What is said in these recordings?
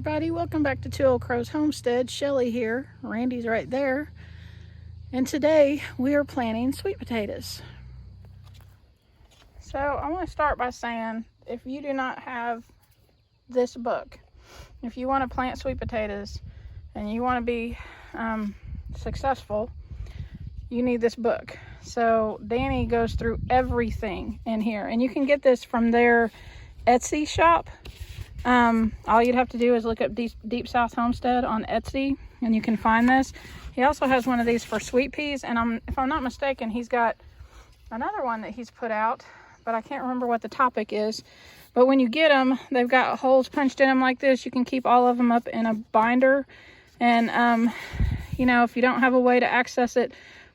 everybody, welcome back to Two Old Crows Homestead. Shelly here, Randy's right there, and today we are planting sweet potatoes. So I want to start by saying, if you do not have this book, if you want to plant sweet potatoes and you want to be successful, you need this book. So Danny goes through everything in here, and you can get this from their Etsy shop. All you'd have to do is look up Deep South Homestead on Etsy and you can find this. He also has one of these for sweet peas, and if I'm not mistaken, he's got another one that he's put out, but I can't remember what the topic is. But when you get them, they've got holes punched in them like this. You can keep all of them up in a binder, and you know, if you don't have a way to access it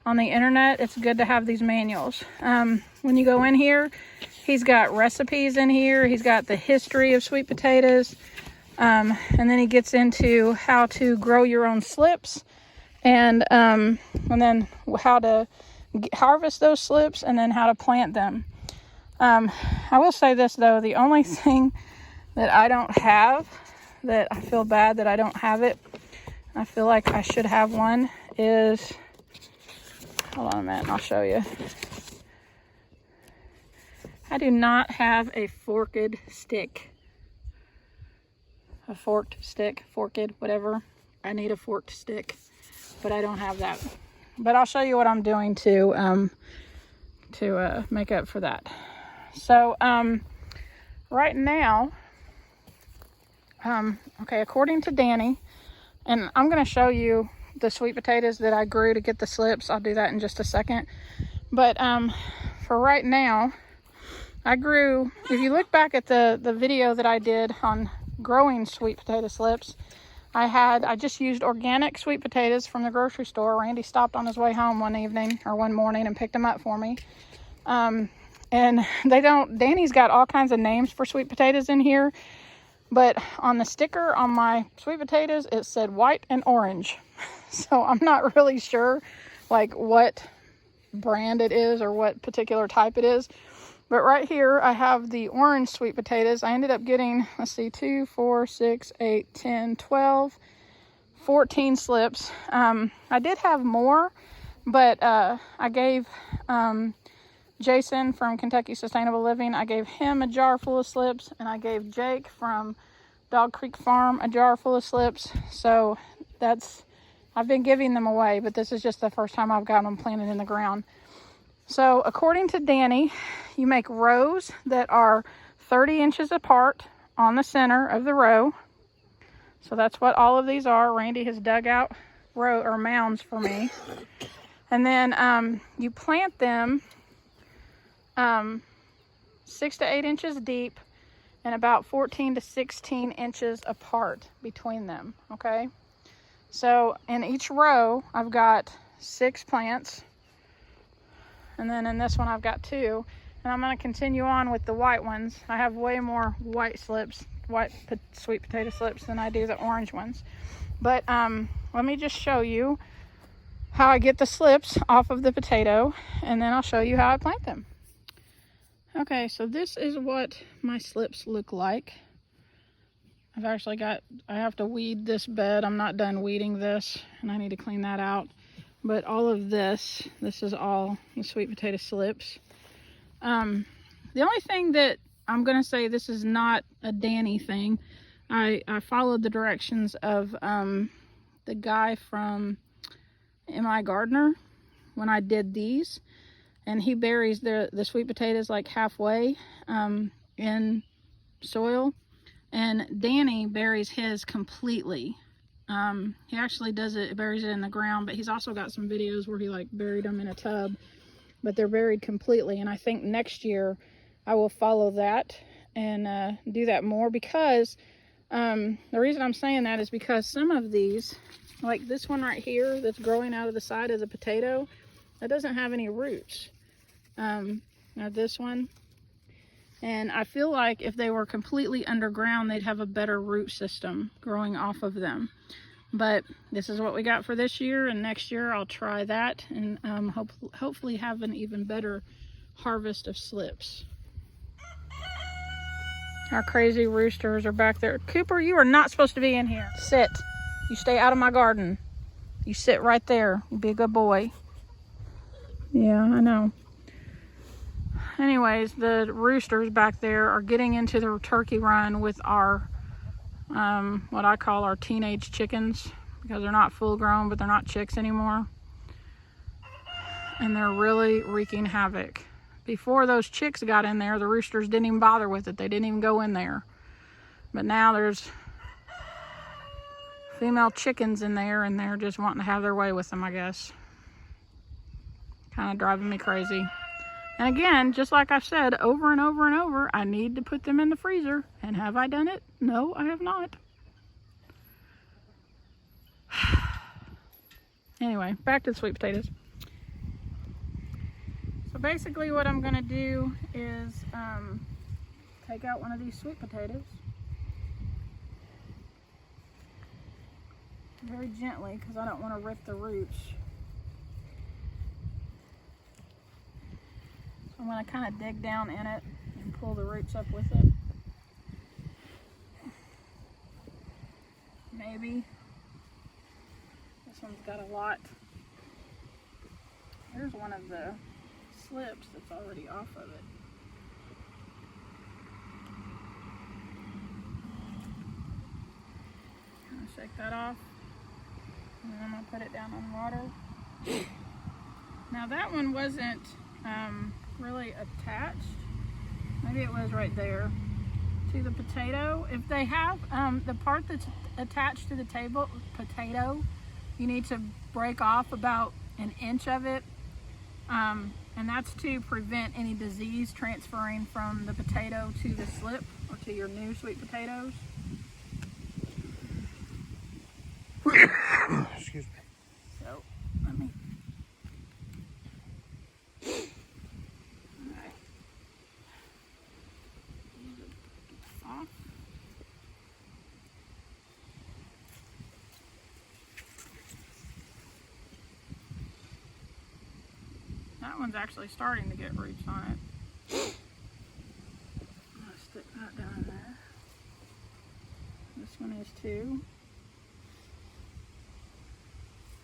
on the internet, it's good to have these manuals. When you go in here, he's got recipes in here. He's got the history of sweet potatoes. And then he gets into how to grow your own slips, and then how to harvest those slips, and then how to plant them. I will say this though, the only thing that I don't have, that I feel bad that I don't have it, I feel like I should have one, is, hold on a minute and I'll show you. I do not have a forked stick. A forked stick, forked, whatever. I need a forked stick, but I don't have that. But I'll show you what I'm doing to make up for that. So, right now, okay, according to Danny, and I'm going to show you the sweet potatoes that I grew to get the slips. I'll do that in just a second. But for right now, I grew, if you look back at the video that I did on growing sweet potato slips, I just used organic sweet potatoes from the grocery store. Randy stopped on his way home one morning and picked them up for me. And Danny's got all kinds of names for sweet potatoes in here, but on the sticker on my sweet potatoes, it said white and orange. So I'm not really sure like what brand it is or what particular type it is. But right here, I have the orange sweet potatoes. I ended up getting, let's see, 2, 4, 6, 8, 10, 12, 14 slips. I did have more, but I gave Jason from Kentucky Sustainable Living, I gave him a jar full of slips, and I gave Jake from Dog Creek Farm a jar full of slips. So I've been giving them away, but this is just the first time I've got them planted in the ground. So according to Danny, you make rows that are 30 inches apart on the center of the row. So that's what all of these are. Randy has dug out mounds for me. And then you plant them 6 to 8 inches deep and about 14 to 16 inches apart between them, okay? So in each row, I've got 6 plants. And then in this one, I've got 2. And I'm going to continue on with the white ones. I have way more white sweet potato slips than I do the orange ones. But let me just show you how I get the slips off of the potato, and then I'll show you how I plant them. Okay, so this is what my slips look like. I have to weed this bed. I'm not done weeding this, and I need to clean that out. But all of this is all the sweet potato slips. The only thing that I'm going to say, this is not a Danny thing. I followed the directions of the guy from M.I. Gardner when I did these. And he buries the sweet potatoes like halfway in soil. And Danny buries his completely. He actually buries it in the ground, but he's also got some videos where he like buried them in a tub, but they're buried completely. And I think next year I will follow that and do that more, because the reason I'm saying that is because some of these, like this one right here that's growing out of the side of the potato, that doesn't have any roots. Now this one, and I feel like if they were completely underground, they'd have a better root system growing off of them. But this is what we got for this year, and next year I'll try that and hopefully have an even better harvest of slips. Our crazy roosters are back there. Cooper, you are not supposed to be in here. Sit. You stay out of my garden. You sit right there. You be a good boy. Yeah, I know. Anyways, the roosters back there are getting into the turkey run with our, what I call our teenage chickens, because they're not full grown, but they're not chicks anymore. And they're really wreaking havoc. Before those chicks got in there, the roosters didn't even bother with it. They didn't even go in there. But now there's female chickens in there, and they're just wanting to have their way with them, I guess. Kind of driving me crazy. And again, just like I've said over and over and over, I need to put them in the freezer. And have I done it? No, I have not. Anyway, back to the sweet potatoes. So basically what I'm going to do is take out one of these sweet potatoes. Very gently, because I don't want to rip the roots. I'm going to kind of dig down in it and pull the roots up with it. Maybe. This one's got a lot. Here's one of the slips that's already off of it. I'm going to shake that off. And then I'm going to put it down on water. Now that one wasn't really attached. Maybe it was right there to the potato. If they have the part that's attached to the potato, you need to break off about an inch of it, and that's to prevent any disease transferring from the potato to the slip or to your new sweet potatoes. Excuse me. So let me. Off. That one's actually starting to get roots on it. I'm gonna stick that down there. This one is too.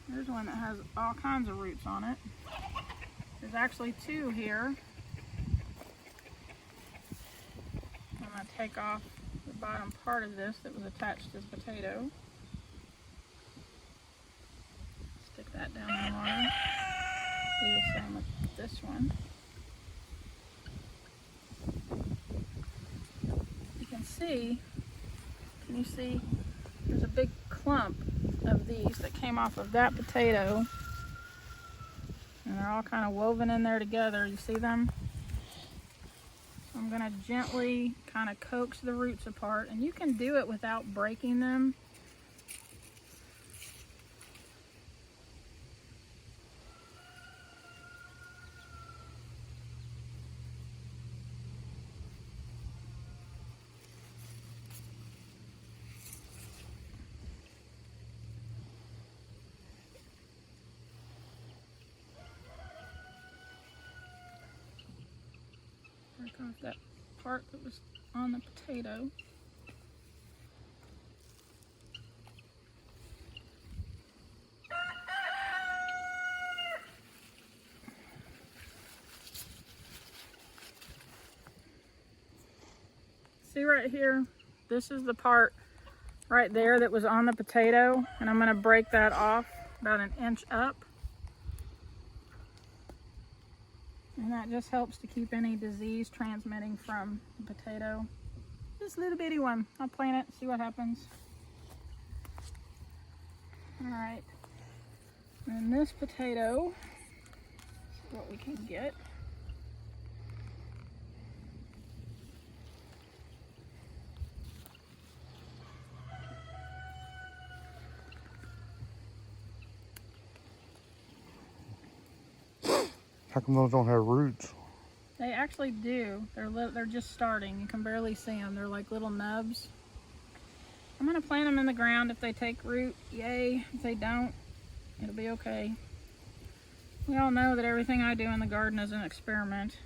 There's one that has all kinds of roots on it. There's actually two here. I'm going to take off the bottom part of this that was attached to the potato. Stick that down in the water. Do the same with this one. You can see, can you see, there's a big clump of these that came off of that potato. And they're all kind of woven in there together. You see them? So I'm going to gently kind of coax the roots apart. And you can do it without breaking them. Break off that part that was on the potato. See right here, this is the part right there that was on the potato, and I'm going to break that off about an inch up. And that just helps to keep any disease transmitting from the potato. This little bitty one. I'll plant it, see what happens. Alright. And this potato is what we can get. How come those don't have roots? They actually do. They're just starting. You can barely see them. They're like little nubs. I'm going to plant them in the ground. If they take root, yay. If they don't, it'll be okay. We all know that everything I do in the garden is an experiment.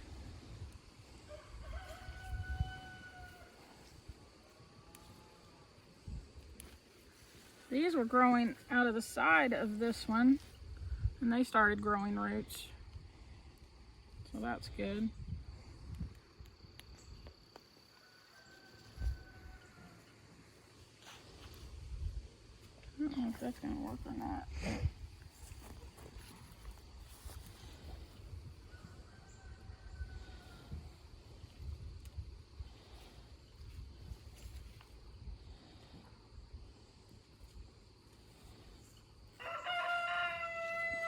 These were growing out of the side of this one, and they started growing roots. So that's good. I don't know if that's gonna work or not.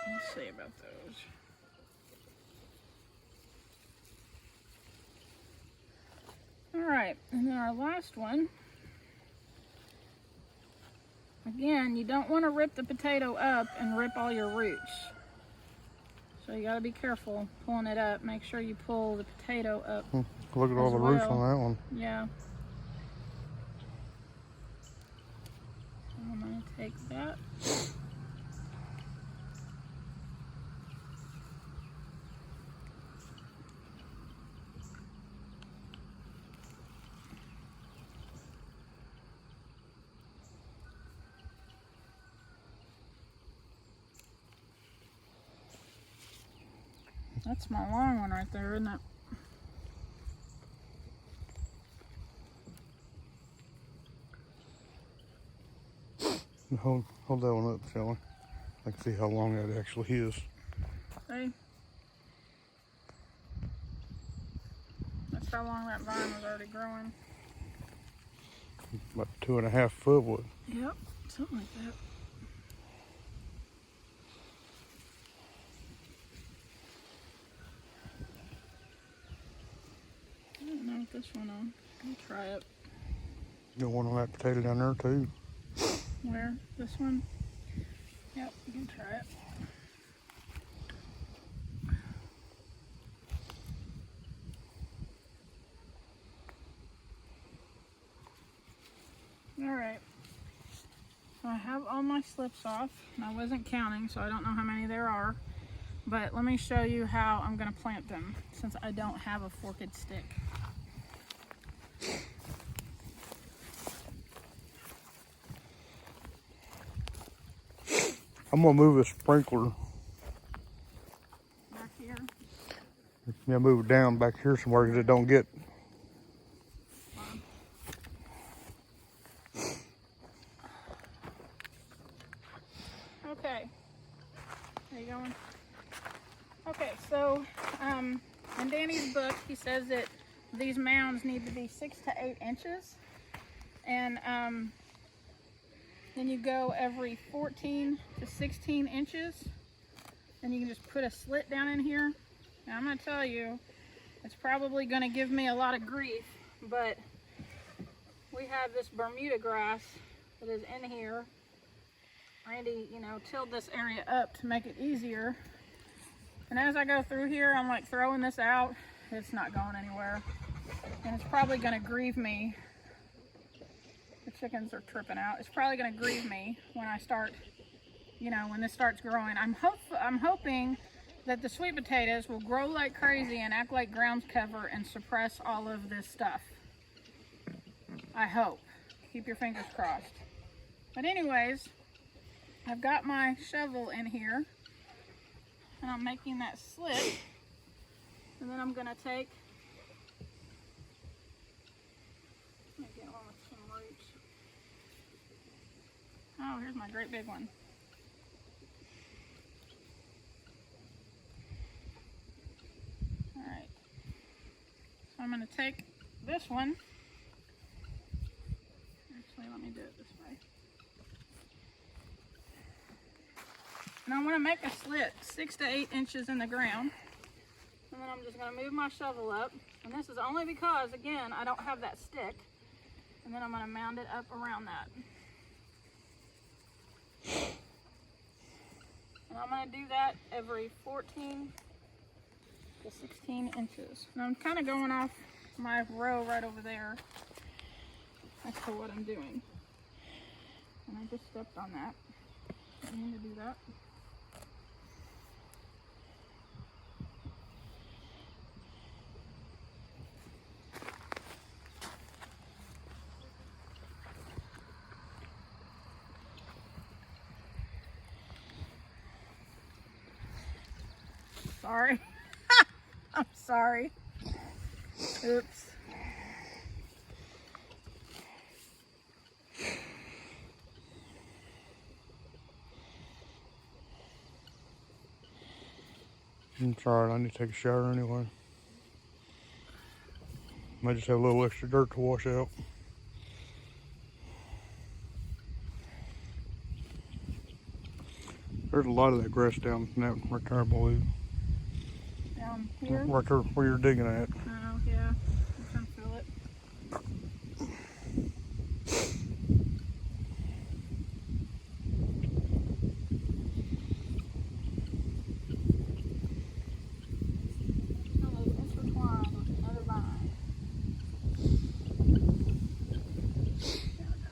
Let's see about those. All right, and then our last one. Again, you don't want to rip the potato up and rip all your roots. So you got to be careful pulling it up. Make sure you pull the potato up. Look at all the roots on that one. Yeah. So I'm going to take that. That's my long one right there, isn't it? Hold that one up, shall we? I can see how long that actually is. See? That's how long that vine was already growing. About 2.5 foot wood. Yep, something like that. I don't know if this one on. I'll try it. Got one on that potato down there too. Where? This one? Yep, you can try it. Alright. So I have all my slips off, and I wasn't counting, so I don't know how many there are. But let me show you how I'm going to plant them, since I don't have a forked stick. I'm gonna move a sprinkler. Back here. Yeah, move it down back here somewhere because it don't get. Okay. Are you going? Okay, so in Danny's book, he says that these mounds need to be 6 to 8 inches. And then you go every 14 to 16 inches. And you can just put a slit down in here. Now I'm going to tell you, it's probably going to give me a lot of grief, but we have this Bermuda grass that is in here. Randy, tilled this area up to make it easier. And as I go through here, I'm like throwing this out. It's not going anywhere. And it's probably going to grieve me. The chickens are tripping out. It's probably going to grieve me when I start, when this starts growing. I'm hoping that the sweet potatoes will grow like crazy and act like ground cover and suppress all of this stuff. I hope. Keep your fingers crossed. But anyways, I've got my shovel in here and I'm making that slit. And then I'm gonna take, let me get one with some roots. Oh, here's my great big one. All right, so I'm gonna take this one. Actually, let me do it this way. And I want to make a slit 6 to 8 inches in the ground. And then I'm just going to move my shovel up. And this is only because, again, I don't have that stick. And then I'm going to mound it up around that. And I'm going to do that every 14 to 16 inches. And I'm kind of going off my row right over there as to what I'm doing. And I just stepped on that. I need to do that. Sorry. I'm sorry. Oops. It's alright, I need to take a shower anyway. Might just have a little extra dirt to wash out. There's a lot of that grass down in that right there, I believe. Down here? Right there where you're digging at. Oh, yeah. I'm trying to feel it. Oh, those intertwined with another vine. There we go.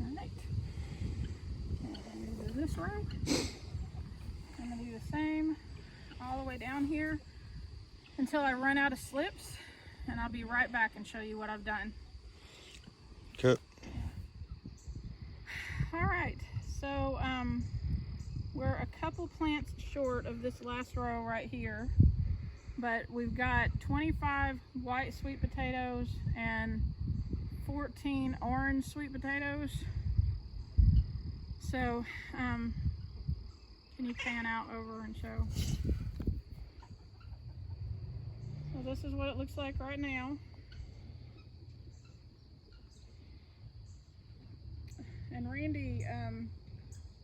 Alright. And do this row. I'm going to do the same all the way down here until I run out of slips, and I'll be right back and show you what I've done. Okay. Alright, so we're a couple plants short of this last row right here, but we've got 25 white sweet potatoes and 14 orange sweet potatoes. So can you pan out over and show? So this is what it looks like right now. And Randy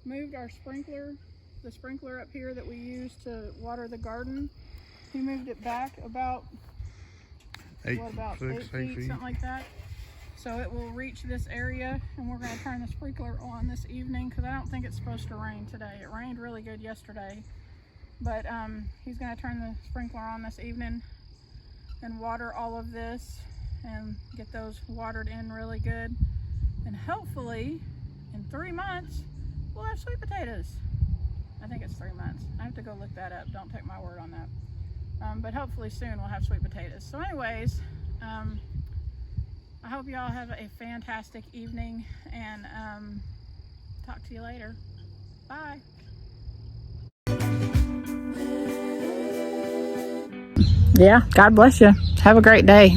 moved our sprinkler, the sprinkler up here that we use to water the garden. He moved it back about, about 8 feet, something like that. So it will reach this area, and we're going to turn the sprinkler on this evening because I don't think it's supposed to rain today. It rained really good yesterday, but he's going to turn the sprinkler on this evening and water all of this and get those watered in really good. And hopefully in 3 months we'll have sweet potatoes. I think it's 3 months. I have to go look that up. Don't take my word on that. But hopefully soon we'll have sweet potatoes. So anyways, I hope y'all have a fantastic evening, and talk to you later. Bye. Yeah, God bless you. Have a great day.